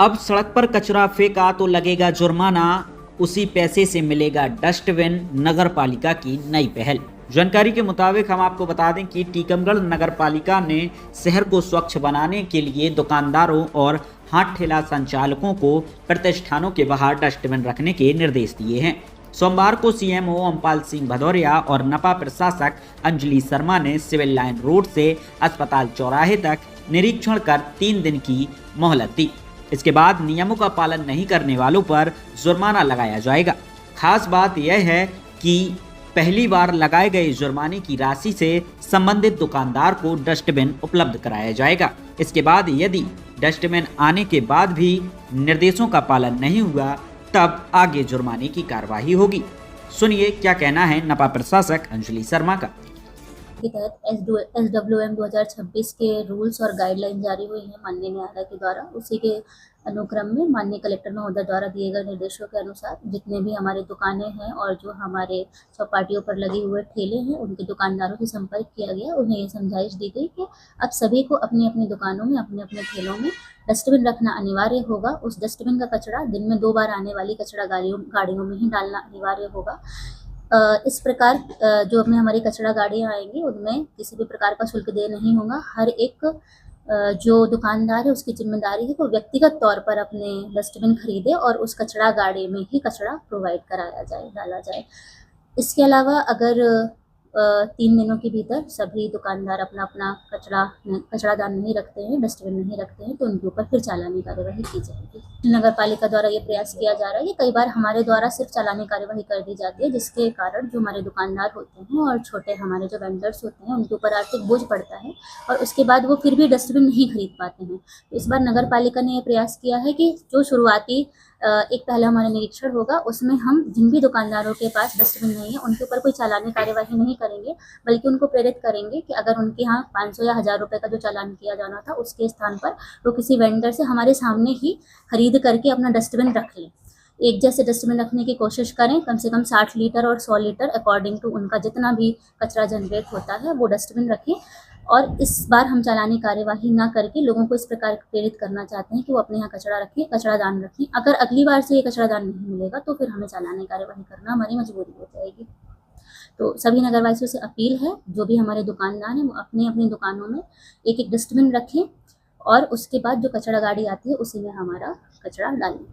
अब सड़क पर कचरा फेंका तो लगेगा जुर्माना, उसी पैसे से मिलेगा डस्टबिन। नगर पालिका की नई पहल। जानकारी के मुताबिक हम आपको बता दें कि टीकमगढ़ नगर पालिका ने शहर को स्वच्छ बनाने के लिए दुकानदारों और हाथ ठेला संचालकों को प्रतिष्ठानों के बाहर डस्टबिन रखने के निर्देश दिए हैं। सोमवार को सीएमओ अमपाल सिंह भदौरिया और नपा प्रशासक अंजलि शर्मा ने सिविल लाइन रोड से अस्पताल चौराहे तक निरीक्षण कर 3 दिन की मोहलत दी। इसके बाद नियमों का पालन नहीं करने वालों पर जुर्माना लगाया जाएगा। खास बात यह है कि पहली बार लगाए गए जुर्माने की राशि से संबंधित दुकानदार को डस्टबिन उपलब्ध कराया जाएगा। इसके बाद यदि डस्टबिन आने के बाद भी निर्देशों का पालन नहीं हुआ तब आगे जुर्माने की कार्रवाई होगी। सुनिए क्या कहना है नपा प्रशासक अंजलि शर्मा का। के तहत SWM 2026 के रूल्स और गाइडलाइन जारी हुई हैं माननीय न्यायालय के द्वारा। उसी के अनुक्रम में माननीय कलेक्टर महोदय द्वारा दिए गए निर्देशों के अनुसार जितने भी हमारे दुकानें हैं और जो हमारे चौपाटियों पर लगे हुए ठेले हैं उनके दुकानदारों से संपर्क किया गया। उन्हें ये समझाइश दी गई कि अब सभी को अपनी अपनी दुकानों में अपने अपने ठेलों में डस्टबिन रखना अनिवार्य होगा। उस डस्टबिन का कचरा दिन में 2 बार आने वाली कचरा गाड़ियों में ही डालना अनिवार्य होगा। इस प्रकार जो अपने हमारी कचरा गाड़ियाँ आएंगी उनमें किसी भी प्रकार का शुल्क देय नहीं होगा। हर एक जो दुकानदार है उसकी जिम्मेदारी है वो व्यक्तिगत तौर पर अपने डस्टबिन खरीदे और उस कचरा गाड़ी में ही कचरा प्रोवाइड कराया जाए, डाला जाए। इसके अलावा अगर 3 दिनों के भीतर सभी दुकानदार अपना अपना कचरादान नहीं रखते हैं, डस्टबिन नहीं रखते हैं, तो उनके ऊपर फिर चालानी कार्यवाही की जाएगी। नगर पालिका द्वारा ये प्रयास किया जा रहा है कि कई बार हमारे द्वारा सिर्फ चालानी कार्यवाही कर दी जाती है, जिसके कारण जो हमारे दुकानदार होते हैं और छोटे हमारे जो वेंडर्स होते हैं उनके ऊपर आर्थिक बोझ पड़ता है और उसके बाद वो फिर भी डस्टबिन नहीं खरीद पाते हैं। तो इस बार नगर पालिका ने यह प्रयास किया है कि जो शुरुआती एक पहला हमारा निरीक्षण होगा उसमें हम जिन भी दुकानदारों के पास डस्टबिन नहीं है उनके ऊपर कोई चालानी कार्यवाही नहीं करेंगे, बल्कि उनको प्रेरित करेंगे कि अगर उनके यहाँ 500 या 1000 रुपये का जो चालान किया जाना था उसके स्थान पर वो किसी वेंडर से हमारे सामने ही खरीद करके अपना डस्टबिन रख लें। एक जैसे डस्टबिन रखने की कोशिश करें, कम से कम 60 लीटर और 100 लीटर अकॉर्डिंग टू उनका जितना भी कचरा जनरेट होता है वो डस्टबिन रखें। और इस बार हम चालानी कार्यवाही ना करके लोगों को इस प्रकार प्रेरित करना चाहते हैं कि वो अपने यहाँ कचरा रखें, कचरादान रखें। अगर अगली बार से ये कचरादान नहीं मिलेगा तो फिर हमें चालानी कार्यवाही करना हमारी मजबूरी हो जाएगी। तो सभी नगरवासियों से अपील है, जो भी हमारे दुकानदार हैं वो अपनी अपनी दुकानों में एक एक डस्टबिन रखें और उसके बाद जो कचरा गाड़ी आती है उसी में हमारा कचरा डालें।